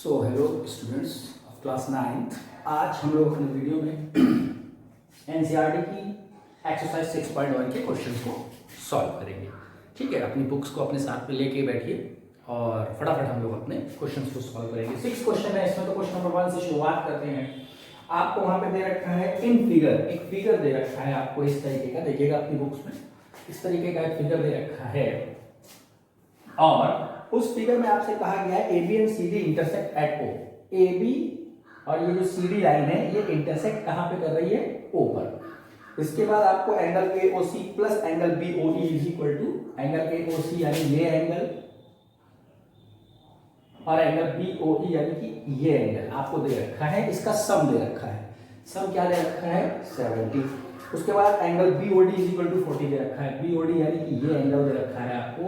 So hello students of class 9th। आज हम लोग अपने वीडियो में एनसीईआरटी की एक्सरसाइज 6.1 के क्वेश्चन को सॉल्व करेंगे। ठीक है, अपनी बुक्स को अपने साथ में लेके बैठिए और फटाफट हम लोग अपने क्वेश्चन को सॉल्व करेंगे। 6 क्वेश्चन है इसमें, तो क्वेश्चन नंबर 1 से शुरुआत करते हैं। आपको वहां पे दे रखा है इन फिगर, एक फिगर दे रखा है आपको इस तरीके का, देखिएगा अपनी बुक्स में इस तरीके का एक फिगर दे रखा है और उस फिगर में आपसे कहा गया है AB and CD intersect at O। AB और ये जो CD लाइन है ये इंटरसेक्ट कहां पे कर रही है? O पर। इसके बाद आपको angle AOC plus angle BOE is equal to angle AOC यानी ये एंगल और एंगल BOE यानी कि ये एंगल आपको दे रखा है, इसका सम दे रखा है। सम क्या दे रखा है? 70। उसके बाद angle BOD is equal to 40 दे रखा है। BOD यानी कि ये एंगल दे रखा है आपको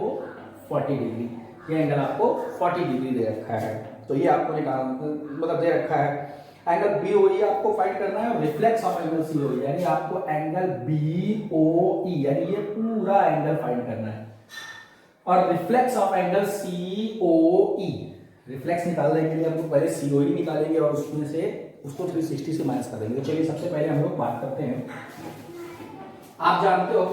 40 डिग्री, ये एंगल आपको 40 डिग्री दे रखा है, तो ये आपको निकालना मतलब दे रखा है। एंगल BOE आपको फाइंड करना है, रिफ्लेक्स ऑफ एंगल COE यानी आपको एंगल BOE यानी ये पूरा एंगल फाइंड करना है और reflex of angle COE। Reflex निकालने के लिए हम लोग पहले COE निकालेंगे और उसमें से उसको 360 से माइनस कर देंगे। तो चलिए सबसे पहले हम लोग बात करते हैं। आप जानते हो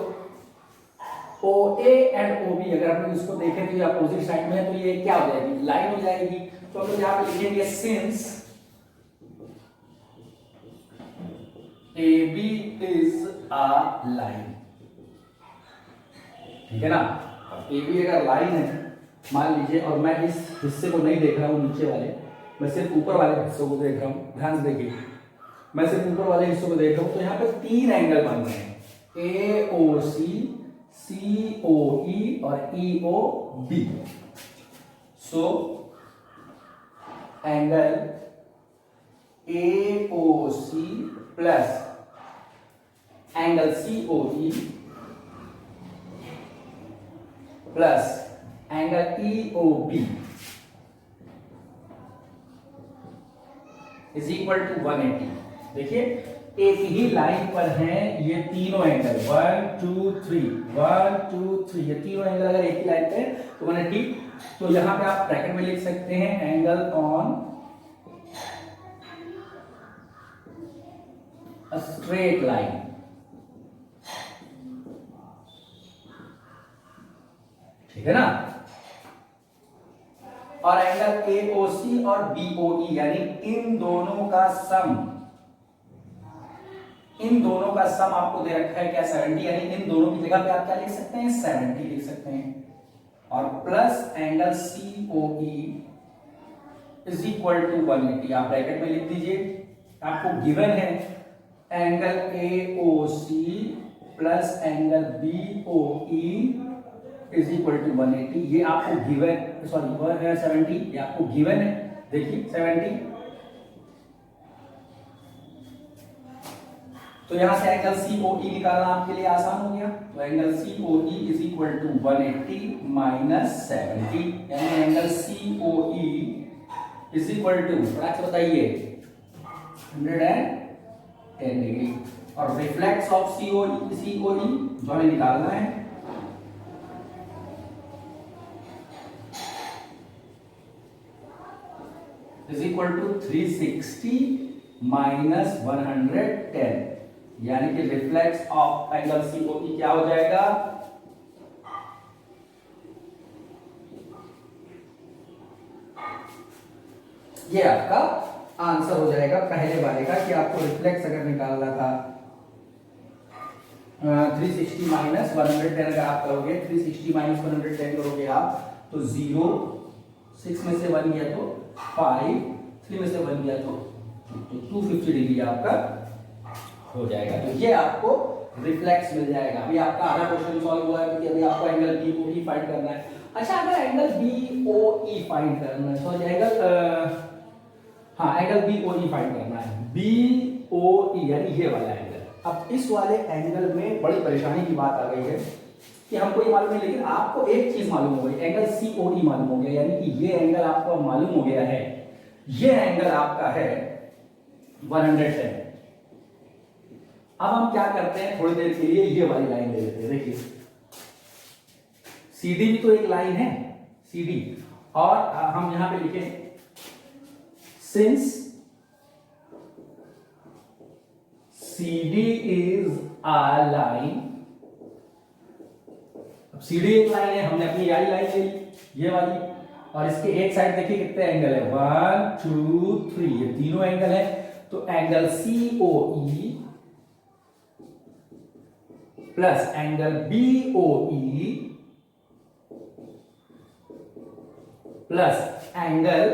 OA एंड OB अगर हम लोग इसको देखें तो ये अपोजिट साइड में है, तो ये क्या हो जाएगी? लाइन हो जाएगी। तो हम लोग यहाँ पे लिखेंगे since AB is a line. ठीक है ना? AB अगर लाइन है मान लीजिए, और मैं इस हिस्से को नहीं देख रहा हूँ नीचे वाले, मैं सिर्फ ऊपर वाले हिस्सों को देख रहा हूँ। ध्यान से देखिए, मैं सिर्फ ऊपर वाले हिस्सों को देख रहा हूँ, तो यहाँ पे 3 एंगल बन रहे हैं, AOC, COE और EOB। So angle AOC plus angle COE plus angle EOB is equal to 180। देखिए एक ही लाइन पर हैं ये तीनों एंगल, 1 2 3 1 2 3, ये तीनों एंगल अगर एक ही लाइन पे तो 180। तो यहां पे आप ब्रैकेट में लिख सकते हैं angle on a straight line. ठीक है ना? और एंगल AOC और BOE यानी इन दोनों का सम, इन दोनों का सम आपको दे रखा है क्या? 70। यानी इन दोनों की जगह पे आप क्या लिख सकते हैं? 70 लिख सकते हैं। और plus angle COE is equal to 180 आप ब्रैकेट में लिख दीजिए। आपको गिवन है angle AOC plus angle BOE is equal to 180। ये आपको गिवन, सॉरी 70, ये आपको गिवन है। देखिए 70, तो यहां से एंगल COE निकालना आपके लिए आसान हो गया। तो angle COE is equal to 180 minus 70 यानी angle COE is equal to बताइए 110 डिग्री। और रिफ्लेक्स ऑफ COE जो हमें निकालना है इज इक्वल टू 360 माइनस 110 यानी कि रिफ्लेक्स ऑफ एंगल COE क्या हो जाएगा? ये आपका आंसर हो जाएगा पहले वाले का, कि आपको रिफ्लेक्स अगर निकालना था 360 माइनस 110 अगर आप करोगे, 360 माइनस 110 करोगे आप तो 0, 6 में से 1 गया तो 5, 3 में से 1 गया तो 250 डिग्री आपका हो जाएगा। तो ये आपको रिफ्लेक्स मिल जाएगा। अभी आपका आधा क्वेश्चन सॉल्व हुआ है, क्योंकि अभी आपको एंगल BOE फाइंड करना है। अच्छा, अगर एंगल BOE फाइंड करना है, सॉरी एंगल BOE फाइंड करना है, BOE यानी ये वाला एंगल। अब इस वाले एंगल में बड़ी परेशानी की बात आ गई है कि हमको ये मालूम है, लेकिन आपको एक चीज मालूम हो गई, एंगल COE मालूम हो गया, यानी कि ये एंगल आपको मालूम हो गया है, ये एंगल आपका है 110। अब हम क्या करते हैं, थोड़ी देर के लिए ये वाली लाइन ले लेते हैं। देखिए CD भी तो एक लाइन है, CD, और हम यहां पे लिखें since CD is a line, अब CD एक लाइन है, हमने अपनी वाली लाइन ले ली, ये वाली, और इसके एक साइड देखिए कितने एंगल है, 1 2 3, ये तीनों एंगल है। तो angle COE plus angle BOE plus angle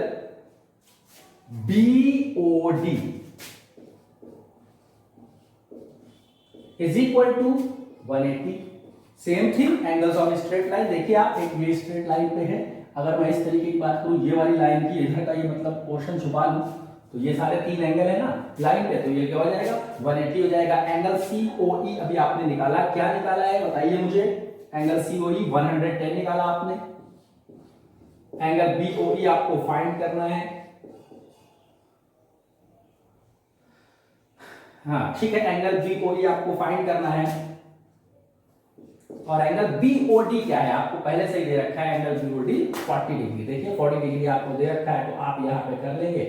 BOD is equal to 180। Same thing angles of straight line, देखिए आप एक ये स्ट्रेट लाइन पे है, अगर मैं इस तरीके की बात करूं, ये वाली लाइन की इधर का ये मतलब पोर्शन छुपा लूं, तो ये सारे तीन एंगल है ना लाइन पे, तो ये क्या हो जाएगा 180 हो जाएगा। एंगल COE अभी आपने निकाला, क्या निकाला है बताइए मुझे, एंगल COE 110 निकाला आपने, एंगल BOE आपको फाइंड करना है, हाँ ठीक है, एंगल BOE आपको फाइंड करना है, और एंगल BOD क्या है आपको पहले से ही दे रखा है, एंगल BOD 40 डिग्री, देखिए 40 डिग्री आपको दे रखा है, तो आप यहां पे कर लेंगे,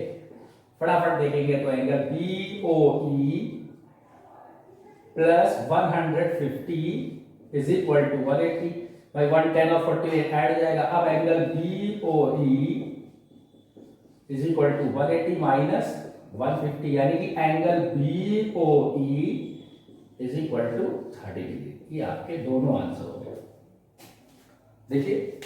फटाफट देखेंगे, तो angle BOE plus 150 is equal to 180, भाई 110 और 40 ऐड हो जाएगा। अब angle BOE is equal to 180 minus 150, यानी कि angle BOE is equal to 30 degree. ये आपके दोनों आंसर हो गए। देखिए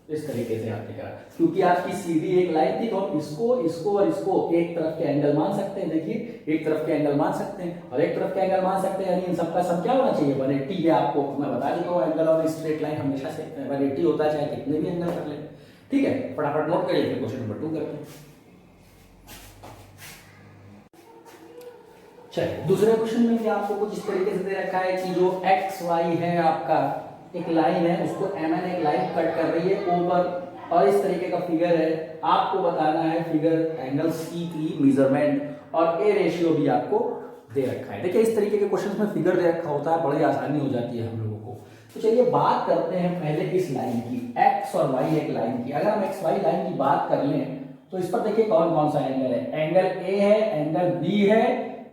इस तरीके से आपने करा, क्योंकि आपकी सीधी एक लाइन थी, तो हम इसको इसको और इसको एक तरफ के एंगल मान सकते हैं, देखिए एक तरफ के एंगल मान सकते हैं और एक तरफ के एंगल मान सकते हैं, यानी इन सबका सम क्या होना चाहिए 180। है आपको मैं बता देता हूँ, एंगल ऑफ स्ट्रेट लाइन हमेशा से 180 होता है, चाहे कितने भी एंगल कर ले। ठीक है, फटाफट नोट करिए, फिर क्वेश्चन नंबर 2 करते हैं। चलिए दूसरे क्वेश्चन में भी आपको कुछ इस तरीके से दे रखा है कि जो XY है आपका एक लाइन है, उसको MN एक लाइन कट कर रही है ओवर, और इस तरीके का फिगर है, आपको बताना है फिगर एंगल C की मेजरमेंट, और A रेशियो भी आपको दे रखा है। देखिए इस तरीके के क्वेश्चन में फिगर दे रखा होता है, बड़ी आसानी हो जाती है हम लोगों को। तो चलिए बात करते हैं पहले इस लाइन की, X और Y एक लाइन की। अगर हम XY लाइन की बात कर लें तो इस पर देखिए कौन कौन सा एंगल है, एंगल A है, एंगल B है,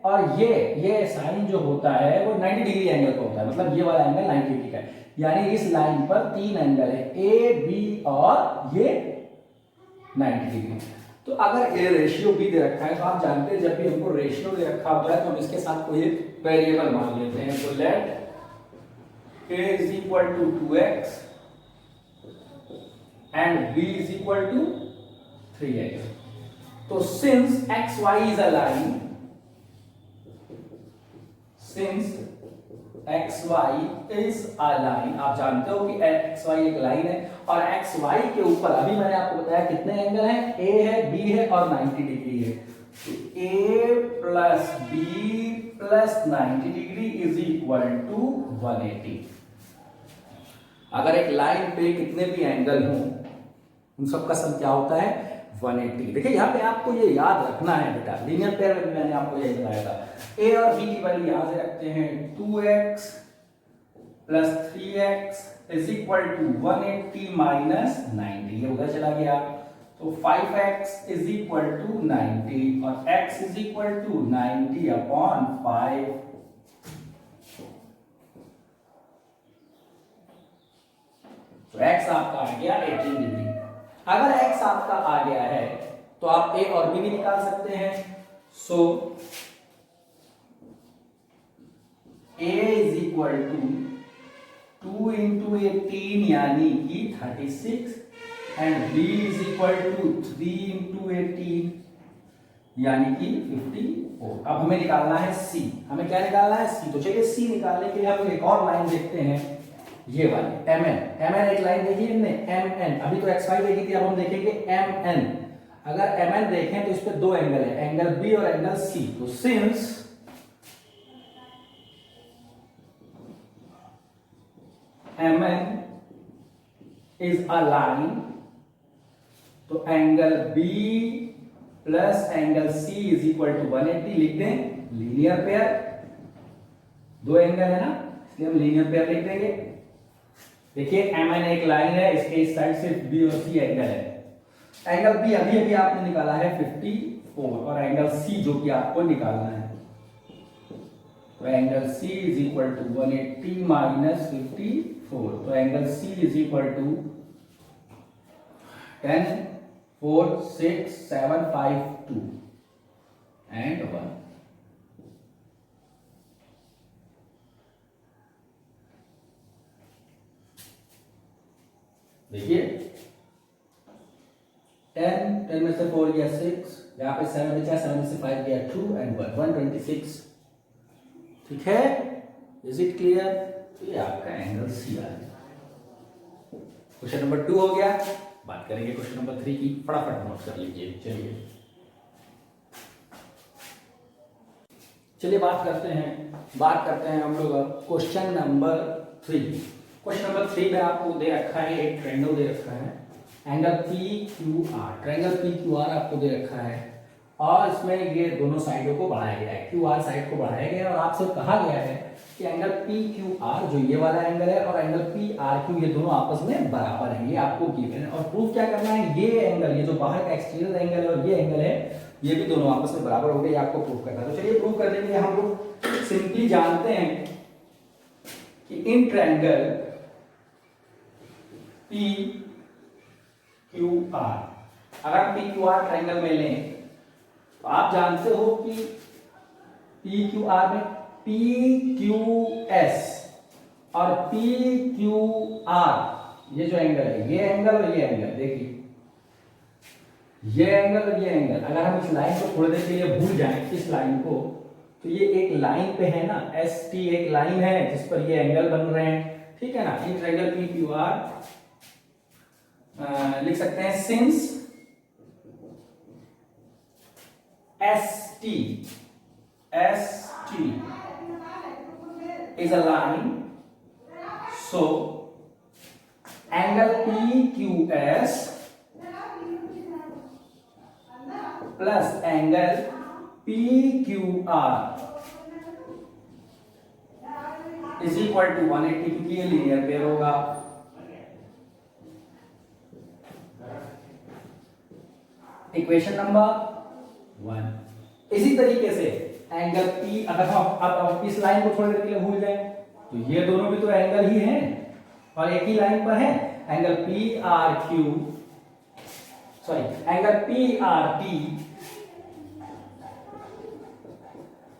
और ये साइन जो होता है वो 90 डिग्री एंगल का होता है, मतलब ये वाला एंगल 90 डिग्री का है, यानी इस लाइन पर तीन एंगल है, A B और ये 90 डिग्री। तो अगर A रेशियो भी दे रखा है, तो आप जानते हैं जब भी हमको रेशियो दे रखा होता है तो हम इसके साथ कोई एक वेरिएबल मान लेते हैं। तो let A is equal to 2x and B is equal to 3x। तो since XY is a line, since XY is a line, आप जानते हो कि XY एक लाइन है, और XY के ऊपर अभी मैंने आपको बताया कितने एंगल हैं, A है, B है और 90 डिग्री है। तो A plus B plus 90 degree is equal to 180। अगर एक लाइन पे कितने भी एंगल हों, उन सबका सम क्या होता है 180। देखिए यहाँ पे आपको ये याद रखना है बेटा, लीनियर पेयर में मैंने आपको ये बताया था, A और B की वैल्यू यहां से रखते हैं, 2x plus 3x is equal to 180 minus 90, ये उधर चला गया, तो 5x इज इक्वल टू 90 और x is equal to 90 upon 5। तो x आपका आ गया 18 डिग्री। अगर x आपका आ गया है तो आप A और B भी निकाल सकते हैं। So A is equal to 2 into 18 यानी कि 36 and B is equal to 3 into 18 यानी कि 54। अब हमें निकालना है C, हमें क्या निकालना है C। तो चलिए C निकालने के लिए हम एक और लाइन देखते हैं, ये वाली MN एक लाइन देखी हमने MN, अभी तो XY देखी थी, अब हम देखेंगे MN। अगर MN देखें तो इस पे दो एंगल है, एंगल B और एंगल C। तो since MN is a line, तो angle B plus angle C is equal to 180 लिख दें, लीनियर पेयर, दो एंगल है ना इसलिए हम लीनियर पेयर लिख देंगे। देखिए MN एक लाइन है, इसके इस साइड से B और C एंगल है, एंगल बी अभी अभी आपने निकाला है 54 और एंगल सी जो कि आपको निकालना है, तो angle C is equal to 180 minus 54, तो angle C is equal to 10 4 6 7 5 2 and 1। देखिए 10 में से 4 गया 6, यहाँ पे 7 बचा, 7 में से 5 गया 2 एंड 1 126। ठीक है, इज इट क्लियर? तो ये आपका एंगल सी आ गया। क्वेश्चन नंबर 2 हो गया। बात करेंगे क्वेश्चन नंबर 3 की, फटाफट नोट कर लीजिए। चलिए बात करते हैं हम लोग अब क्वेश्चन नंबर 3। क्वेश्चन नंबर 3 में आपको दे रखा है, एक ट्रायंगल दे रखा है, angle P Q R, triangle P Q R आपको दे रखा है और इसमें ये दोनों साइडों को बढ़ाया गया है, क्यू आर साइड को बढ़ाया गया है और आपसे कहा गया है कि एंगल पी क्यू आर जो ये वाला एंगल है और एंगल पी आर क्यू ये दोनों आपस में बराबर है, ये आपको गिवन है। और प्रूफ क्या करना है, ये एंगल, ये जो बाहर का एक्सटीरियर एंगल है और ये एंगल है, ये भी दोनों आपस में बराबर हो गए, ये आपको प्रूफ करना है। तो चलिए प्रूफ करने के लिए हम लोग सिंपली जानते हैं कि in triangle P Q R, अगर हम पी क्यू आर ट्रायंगल में लें तो आप जानते हो कि पी क्यू आर में पी क्यू एस और पी क्यू आर ये जो एंगल है, ये एंगल और ये एंगल, देखिए ये एंगल और ये एंगल, अगर हम इस लाइन को थोड़ी देर के लिए भूल जाएं, इस लाइन को, तो ये एक लाइन पे है ना, एस टी एक लाइन है जिस पर ये एंगल बन रहे हैं, ठीक है ना। In triangle P Q R लिख सकते हैं since ST is a line, so angle PQS plus angle PQR is equal to 180, क्योंकि ये लीनियर पेयर होगा। Equation number 1। इसी तरीके से एंगल P, अगर हम अब इस लाइन को थोड़ी देर के लिए भूल जाए तो ये दोनों भी तो एंगल ही हैं और एक ही लाइन पर है, angle PRQ, sorry angle PRT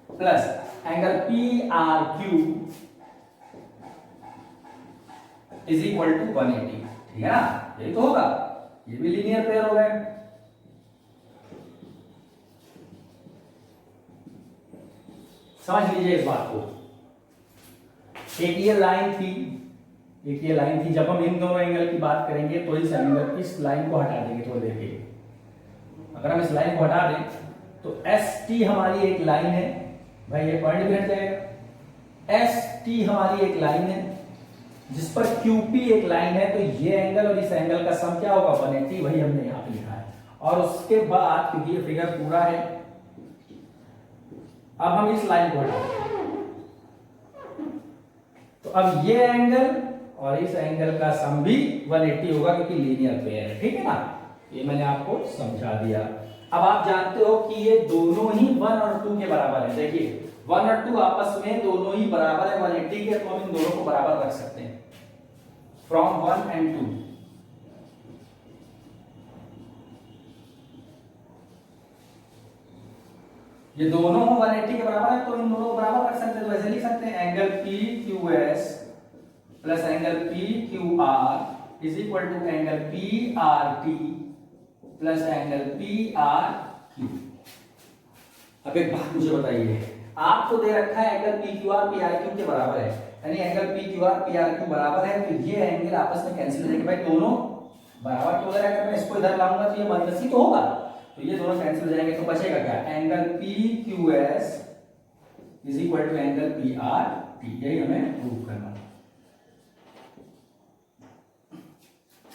plus angle PRQ is equal to 180, ठीक है ना, यही तो होगा, ये भी लीनियर पेयर हो गए। समझ लीजिए इस बात को, एक ये लाइन थी, जब हम इन दोनों एंगल की बात करेंगे तो इस एंगल, इस लाइन को हटा देंगे थोड़ी देर के लिए, अगर हम इस लाइन को हटा दें तो एस टी हमारी एक लाइन है, भाई ये पॉइंट भी हट जाएगा, एस टी हमारी एक लाइन है जिस पर QP एक लाइन है, तो ये एंगल और इस एंगल का सम क्या होगा 180, वही हमने यहाँ पे लिखा है। और उसके बाद क्योंकि ये फिगर पूरा है, अब हम इस लाइन को हटाएंगे तो अब ये एंगल और इस एंगल का सम भी 180 होगा क्योंकि लीनियर पेयर है, ठीक है ना, ये मैंने आपको समझा दिया। अब आप जानते हो कि ये दोनों ही 1 और 2 के बराबर है, देखिए 1 और 2 आपस में दोनों ही बराबर है 180 के, तो हम इन दोनों को बराबर रख सकते हैं फ्रॉम 1 एंड 2। ये दोनों 180 के बराबर है तो इन दोनों को बराबर रख सकते हैं, तो ऐसे लिख सकते हैं angle PQS plus angle PQR is equal to angle PRT plus angle PRQ। अब एक बात मुझे बताइए, आपको दे रखा है एंगल PQR PRQ के बराबर है, यानी एंगल PQR PRQ बराबर है, तो ये एंगल आपस में कैंसिल हो जाएंगे, भाई दोनों बराबर तो अगर मैं इसको इधर लाऊंगा तो ये माइनस ही तो होगा, तो ये दोनों कैंसिल हो जाएंगे, तो बचेगा क्या, angle PQS is equal to angle PRT, यही हमें प्रूव करना है।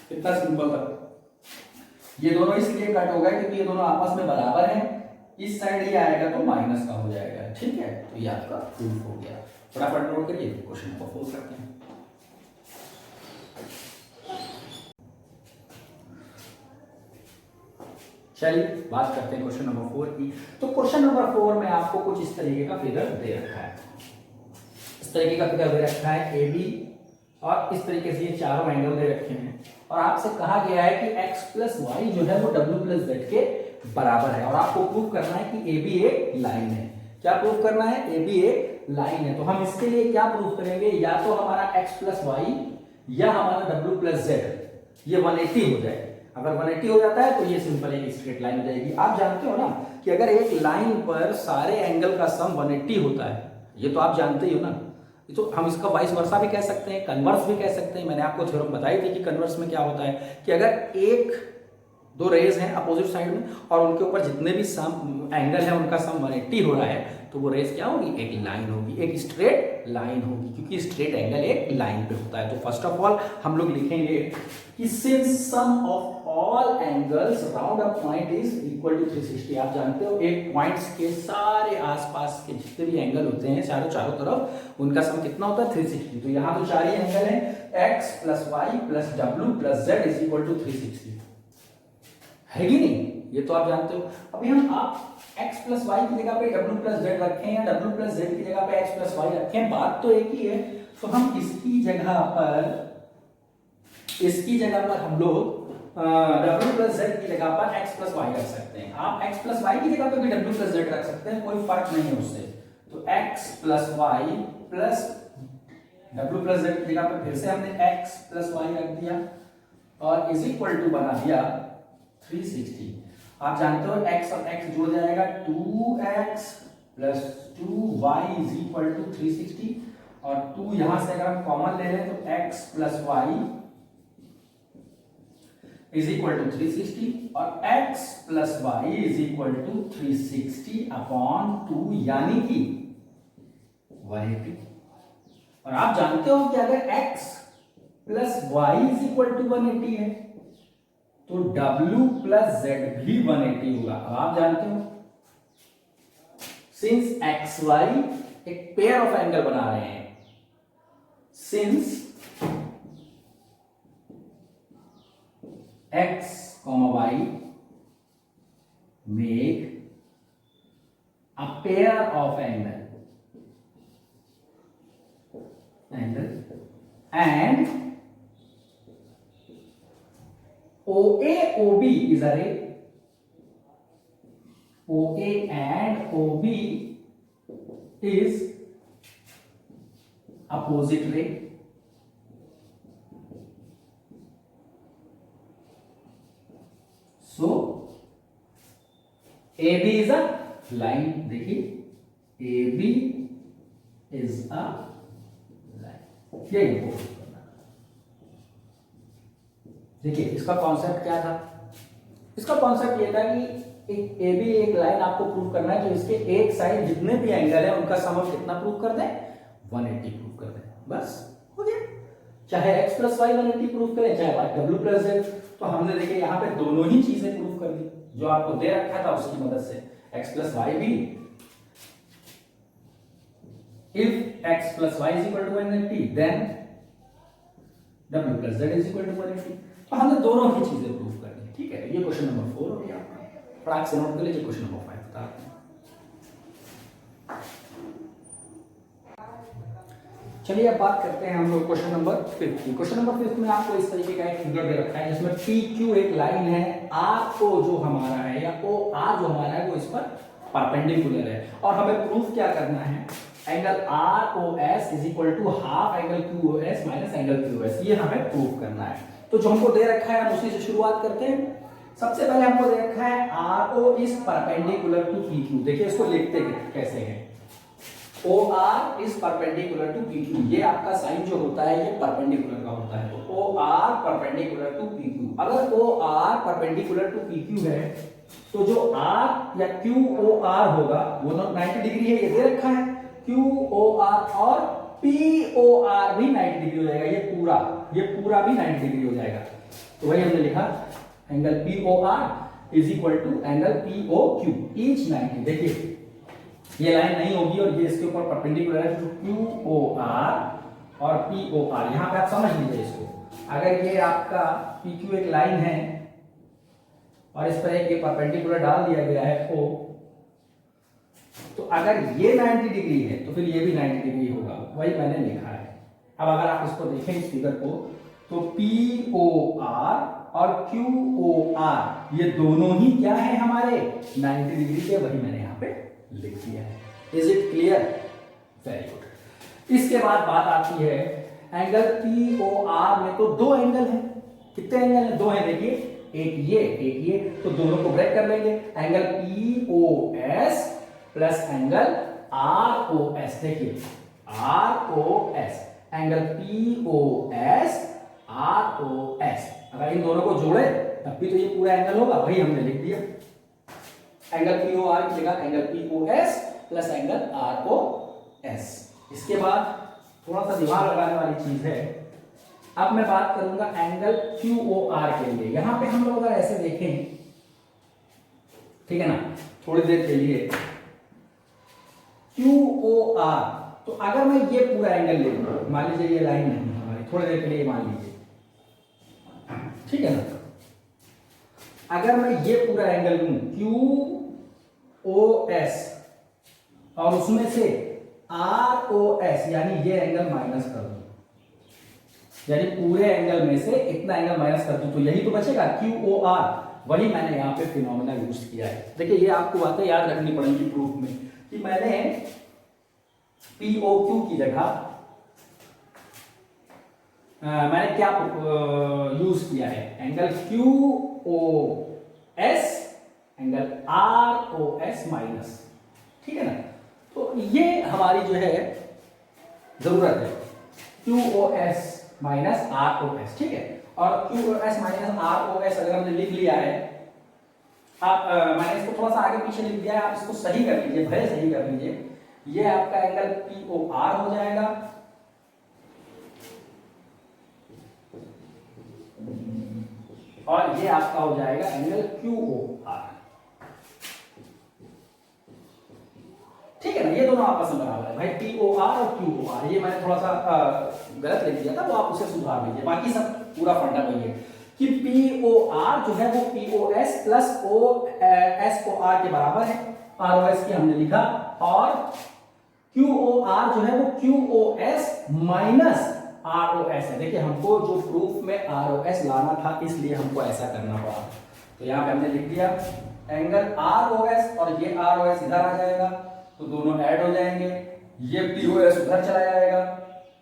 कितना सिंपल था, ये दोनों इसलिए कट हो गए क्योंकि ये दोनों आपस में बराबर हैं, इस साइड ये आएगा तो माइनस का हो जाएगा, ठीक है, तो ये आपका प्रूफ हो गया। फटाफट नोट करिए, क्वेश्चन को सोल्व करते हैं। चलिए बात करते हैं क्वेश्चन नंबर 4 की। तो क्वेश्चन नंबर 4 में आपको कुछ इस तरीके का फिगर दे रखा है, इस तरीके का फिगर दे रखा है ए बी, और इस तरीके से ये चारों एंगल दे रखे हैं, और आपसे कहा गया है कि x प्लस वाई जो है वो w प्लस जेड के बराबर है, और आपको प्रूव करना है कि ए बी एक लाइन है। क्या प्रूव करना है? ए बी एक लाइन है। तो हम इसके लिए क्या प्रूव करेंगे, या तो हमारा x प्लस वाई या हमारा w प्लस जेड ये 180 हो जाए। अगर 180 हो जाता है तो ये सिंपल एक स्ट्रेट लाइन हो जाएगी। आप जानते हो ना कि अगर एक लाइन पर सारे एंगल का सम 180 होता है, ये तो आप जानते ही हो ना। तो हम इसका वाइस वर्सा भी कह सकते हैं, कन्वर्स भी कह सकते हैं। मैंने आपको थ्योरम बताई थी कि कन्वर्स में क्या होता है कि अगर एक दो रेज हैं अपोजिट साइड में और उनके ऊपर जितने भी सम एंगल है उनका सम 180 हो रहा है, तो वो रेज क्या होगी? एक लाइन होगी, एक स्ट्रेट लाइन होगी, क्योंकि स्ट्रेट एंगल एक लाइन पे होता है। तो फर्स्ट ऑफ ऑल हम लोग लिखेंगे कि since sum of all angles round a point is equal to 360। आप जानते हो एक पॉइंट्स के सारे आसपास के जितने भी एंगल होते हैं चारों तरफ, उनका सम कितना होता है? 360। तो यहाँ तो चार ही एंगल हैं, x plus Y plus W plus Z is equal to 360, है कि नहीं? ये तो आप जानते हो। अभी हम आप x प्लस वाई की जगह पे w प्लस जेड रखें या w प्लस जेड की जगह पे x प्लस वाई रखें, बात तो एक ही है। तो हम इसकी जगह पर हम लोग w प्लस जेड की जगह पर x प्लस वाई रख सकते हैं। आप x प्लस वाई की जगह पे भी w प्लस जेड रख सकते हैं, कोई फर्क नहीं है उससे। तो x plus Y plus w plus Z की जगह पे फिर से हमने x प्लस वाई रख दिया और इज इक्वल टू बना दिया 360। आप जानते हो x और x जुड़ जाएगा, 2x plus 2y is equal to 360, और 2 यहां से अगर हम कॉमन ले लें तो x plus Y is equal to 360 और x plus Y is equal to 360 upon 2 यानी कि 180। और आप जानते हो कि अगर x plus Y is equal to 180 है तो w प्लस जेड भी 180 होगा। अब आप जानते हो सिंस एक्स वाई एक पेयर ऑफ एंगल बना रहे हैं, since x, y make a pair of angle and OA OB is a ray, OA and OB is opposite ray, so AB is a line। देखिए AB is a line, यही prove करना। देखिए इसका concept क्या था? इसका concept ये था कि एक AB एक लाइन आपको प्रूव करना है, तो इसके एक साइड जितने भी एंगल है उनका सम कितना प्रूव कर दें? 180 प्रूव कर दें, बस हो गया। चाहे x प्लस वाई 180 प्रूव करें, चाहे y w प्लस जेड। तो हमने देखे यहाँ पे दोनों ही चीजें प्रूव कर दी जो आपको दे रखा था उसकी मदद से। x प्लस वाई भी, if x plus Y is equal to 180 then w plus Z is equal to 180। तो हमने दोनों ही चीजें प्रूव कर दी, ठीक है। ये क्वेश्चन नंबर 4 हो गया आपका। फटाक से नोट कर लीजिए क्वेश्चन नंबर 5 बताते हैं। चलिए अब बात करते हैं हम लोग क्वेश्चन नंबर 5 की। क्वेश्चन नंबर 5 में आपको इस तरीके का एक फिगर दे रखा है जिसमें PQ एक लाइन है, RO जो हमारा है या OR जो हमारा है वो इस पर परपेंडिकुलर है, और हमें प्रूफ क्या करना है? Angle ROS is equal to half angle QOS minus angle QS, ये हमें प्रूफ करना है। तो जो हमको दे रखा है हम उसी से शुरुआत करते हैं। सबसे पहले हमको दे रखा है RO is perpendicular to PQ। देखिए इसको लिखते कैसे हैं, OR is perpendicular to PQ। ये आपका साइन जो होता है ये परपेंडिकुलर का होता है, तो OR परपेंडिकुलर टू PQ। अगर OR परपेंडिकुलर टू PQ है तो जो R या QOR होगा वो 90 डिग्री है, ये दे रखा है। QOR और POR भी 90 डिग्री हो जाएगा, ये पूरा भी 90 डिग्री हो जाएगा। तो वही हमने लिखा angle POR is equal to angle POQ each 90। देखिए ये लाइन नहीं होगी और ये इसके ऊपर परपेंडिकुलर है, तो QOR और POR यहां पे आप समझ लीजिए इसको। अगर ये आपका PQ एक लाइन है और इस पर एक ये परपेंडिकुलर डाल दिया गया है O, तो अगर ये 90 डिग्री है तो फिर ये भी 90 डिग्री होगा, वही मैंने लिखा है। अब अगर आप इसको देखें इस फिगर को, तो POR और QOR ये दोनों ही क्या है हमारे 90 डिग्री के, वही मैंने यहाँ पे लिख दिया है। Is it clear? Very good. इसके बाद बात आती है एंगल POR में तो दो एंगल है। कितने एंगल है? दो है, देखिए, एक ये, तो दोनों को ब्रेक कर लेंगे। Angle POS plus angle ROS, देखिए ROS, एंगल POS ROS, अगर इन दोनों को जोड़े तब भी तो ये पूरा एंगल होगा, वही हमने लिख दिया। एंगल POR की जगह angle POS plus angle ROS। इसके बाद थोड़ा सा दिमाग लगाने वाली चीज है, अब मैं बात करूंगा एंगल QOR के लिए। यहां पे हम लोग अगर ऐसे देखें, ठीक है ना, थोड़ी देर के लिए QOR, तो अगर मैं ये पूरा एंगल ले लूं, मान लीजिए ये लाइन नहीं है हमारी, थोड़ी देर के लिए मान लीजिए, ठीक है ना, अगर मैं ये पूरा एंगल लूं QOS और उसमें से ROS यानी ये एंगल माइनस कर दूं, यानी पूरे एंगल में से इतना एंगल माइनस कर दूं, तो यही तो बचेगा QOR, वही मैंने यहाँ पे फिनोमेना यूज किया है। देखिए ये आपको बातें याद रखनी पड़ेंगी प्रूफ में, कि मैंने POQ की जगह मैंने क्या यूज किया है, angle QOS angle ROS minus, ठीक है ना। तो ये हमारी जो है जरूरत है, QOS माइनस ROS, ठीक है। और QOS माइनस ROS अगर हमने लिख लिया है, आप मैंने इसको थोड़ा सा आगे पीछे लिख दिया है, आप इसको सही कर लीजिए, भले सही कर लीजिए। ये आपका एंगल POR हो जाएगा, और ये आपका हो जाएगा एंगल QOR, ठीक है ना। ये दोनों आपस में बराबर है भाई, POR और QOR। ये मैंने थोड़ा सा गलत लिख दिया था, वो आप उसे सुधार लीजिए, बाकी सब पूरा फंडा वही है कि POR जो है वो POS प्लस OSOR के बराबर है, ROS की हमने लिखा, और QOR जो है वो QOS माइनस ROS है। देखिए हमको जो प्रूफ में ROS लाना था, इसलिए हमको ऐसा करना पड़ा, तो यहाँ पे हमने लिख दिया एंगल ROS और ये ROS इधर आ जाएगा, तो दोनों ऐड हो जाएंगे, ये POS उधर चला जाएगा,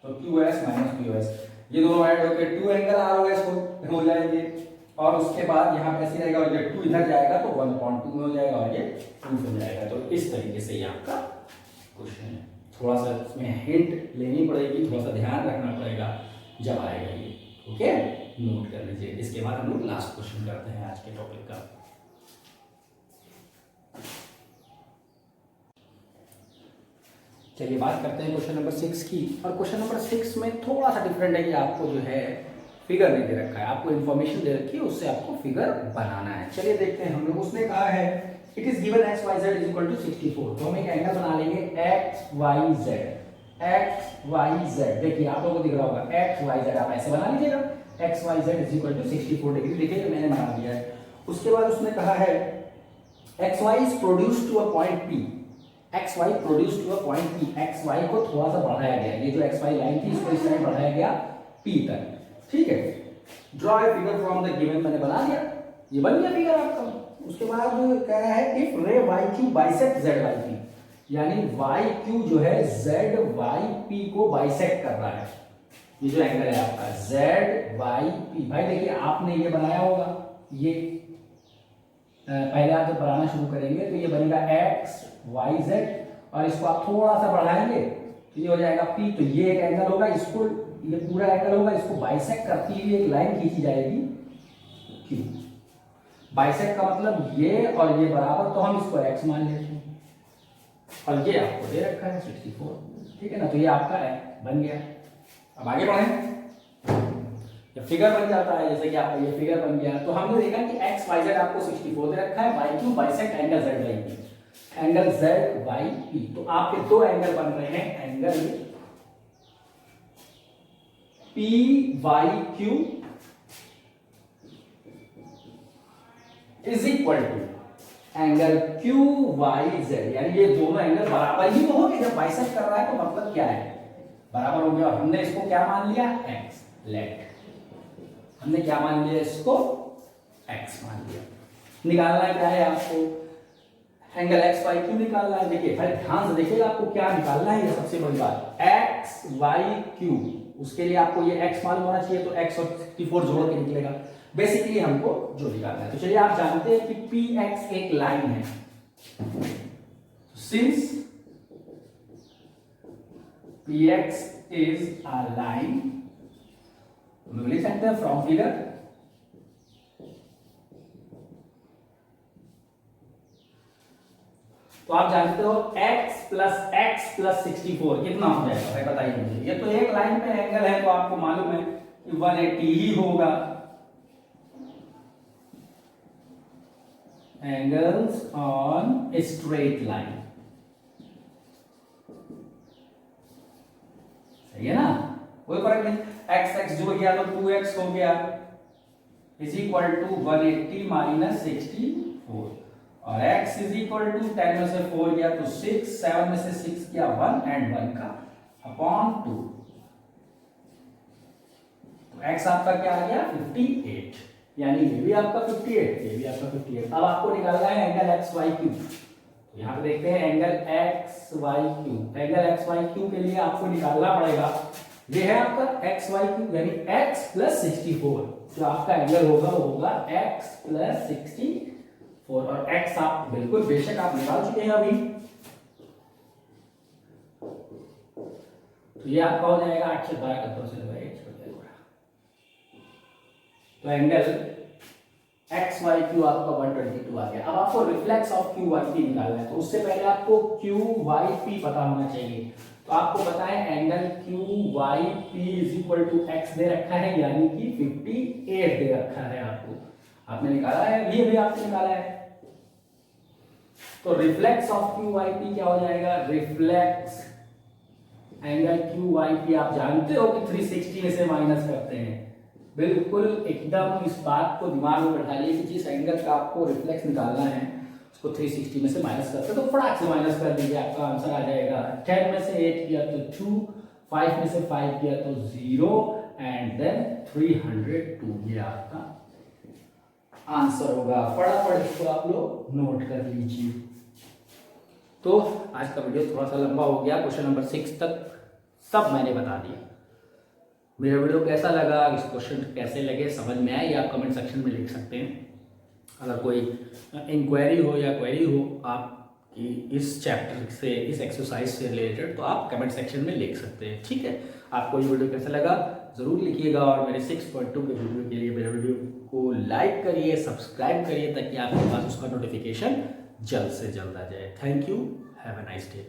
तो QOS माइनस POS, ये दोनों ऐड होकर 2 एंगल ROS हो जाएंगे, और उसके बाद यहाँ पे ऐसे रहेगा, और ये 2 इधर जाएगा तो 1.2 में हो जाएगा, और ये 2 हो जाएगा। तो इस तरीके से ये आपका क्वेश्चन है। थोड़ा सा इसमें हिंट लेनी पड़ेगी, थोड़ा सा ध्यान रखना पड़ेगा जब आएगा ये, ओके, नोट कर लीजिए। इसके बाद हम लोग लास्ट क्वेश्चन करते हैं आज के टॉपिक का। चलिए बात करते हैं क्वेश्चन नंबर 6 की, और क्वेश्चन नंबर 6 में थोड़ा सा डिफरेंट है कि आपको जो है फिगर नहीं दे रखा है, आपको इन्फॉर्मेशन दे रखी है, उससे आपको फिगर बनाना है। चलिए देखते हैं हम लोग। उसने कहा है it is given XYZ is equal to 64, तो हम एक एंगल बना लेंगे XYZ। देखिए आप लोगों को दिख रहा होगा XYZ, आप ऐसे बना लीजिएगा, XYZ is equal to 64 degree, देखिए मैंने बना दिया है। उसके बाद उसने कहा है XY is produced to a point P, XY produced to a point P, XY को थोड़ा सा बढ़ाया गया, ये जो XY लाइन थी इसको इस लाइन बढ़ाया गया P तक, ठीक है। Draw a figure from the given, मैंने बना दिया, ये बन गया फिगर आपका। उसके बाद कह रहा है इफ रे YQ बाइसेक्ट ZYP, यानी YQ जो है ZYP को बाइसेक्ट कर रहा है, ये जो एंगल है आपका ZYP। भाई देखिए आपने ये बनाया होगा, ये पहले आप जब बनाना शुरू करेंगे तो ये बनेगा XYZ, और इसको आप थोड़ा सा बढ़ाएंगे तो ये हो जाएगा P, तो ये एक एंगल होगा, इसको ये पूरा एंगल होगा, इसको बाइसेक्ट करती हुई एक लाइन खींची जाएगी Q। बाइसेक्ट का मतलब ये और ये बराबर, तो हम इसको x मान लेते हैं, और ये आपको दे रखा है 64, ठीक है ना। तो ये आपका बन गया। अब आगे बढ़े, जब फिगर बन जाता है, जैसे कि आपका ये फिगर बन गया, तो हमने देखा कि XYZ आपको 64 दे रखा है, YQ bisect angle ZYP, angle ZYP। तो आपके दो एंगल बन रहे हैं, angle PYQ is equal to angle Q Y Z, यानी ये दोनों एंगल बराबर ही तो होंगे। जब बाइसेक्ट कर रहा है तो मतलब क्या है, बराबर हो गया। और हमने इसको क्या मान लिया, एक्स। लेट हमने क्या मान लिया, इसको एक्स मान लिया। निकालना क्या है आपको, एंगल एक्स वाई क्यू निकालना है। देखिए भाई ध्यान से देखिएगा, आपको क्या निकालना है, ये सबसे बड़ी बात, एक्स वाई क्यू। उसके लिए आपको ये एक्स मालूम होना चाहिए, तो एक्स और 64 जोड़ के निकलेगा। बेसिकली हमको जो निकालना है, तो चलिए आप जानते हैं कि पी एक्स एक लाइन है। Since P x is a line, हम लिख सकते हैं फ्रॉम फिगर तो आप जानते हो x प्लस 64 कितना हो जाएगा भाई, बताइए मुझे। ये तो एक लाइन पे एंगल है, तो आपको मालूम है कि 180 ही होगा। एंगल्स ऑन स्ट्रेट लाइन, सही है ना, कोई फर्क नहीं। x x जुड़ गया तो 2x हो गया, इज इक्वल टू 180 माइनस 64, और x इज इक्वल टू 10 में से 4 गया तो 6, 7 में से 6 गया 1 एंड 1 का अपॉन 2, तो x आपका क्या आ गया 58, यानी ये भी आपका 58, ये भी आपका 58। अब आपको निकालना है एंगल एक्स वाई क्यू। यहां पे देखते हैं angle X Y Q. Angle X Y Q के लिए आपको निकालना पड़ेगा, ये है आपका एक्स वाई क्यू, यानी x प्लस 64। जो आपका एंगल होगा वो होगा x प्लस 64, और x आप बिल्कुल बेशक आप निकाल चुके हैं अभी, तो ये आपका हो जाएगा 8 से 12 का 2 से लगा 1 हो जाएगा। तो एंगल एक्स वाई क्यू आपका 122 आ गया। अब आपको reflex of Q Y P निकालना है, तो उससे पहले आपको क्यू वाई पी पता होना चाहिए। तो आपको पता है angle Q Y P is equal to X दे रखा है, यानी कि 58 दे रखा है आपको, आपने निकाला है, अभी आपने निकाला है। तो reflex of Q Y P क्या हो जाएगा, reflex angle Q Y P आप जानते हो कि 360 में से माइनस करते हैं, बिल्कुल एकदम इस बात को दिमाग में बैठा लीजिए कि जिस एंगल का आपको रिफ्लेक्स निकालना है उसको 360 में से माइनस करते हैं, तो फटाक से माइनस कर दीजिए, आपका आंसर आ जाएगा। 10 में से 8 किया तो 2, 5 में से 5 किया तो 0 एंड देन 302, ये आपका आंसर होगा। फटाफट इसको आप लोग नोट कर लीजिए। तो आज का वीडियो थोड़ा सा लंबा हो गया, क्वेश्चन नंबर 6 तक सब मैंने बता दिया। मेरा वीडियो कैसा लगा, इस क्वेश्चन कैसे लगे, समझ में आए, आप कमेंट सेक्शन में लिख सकते हैं। अगर कोई इंक्वायरी हो या क्वेरी हो आपकी इस चैप्टर से, इस एक्सरसाइज से रिलेटेड, तो आप कमेंट सेक्शन में लिख सकते हैं, ठीक है। आपको ये वीडियो कैसा लगा ज़रूर लिखिएगा, और मेरे 6.2 के वीडियो के लिए मेरे वीडियो को लाइक करिए, सब्सक्राइब करिए, ताकि आपके पास उसका नोटिफिकेशन जल्द से जल्द आ जाए। Thank you, have a nice day.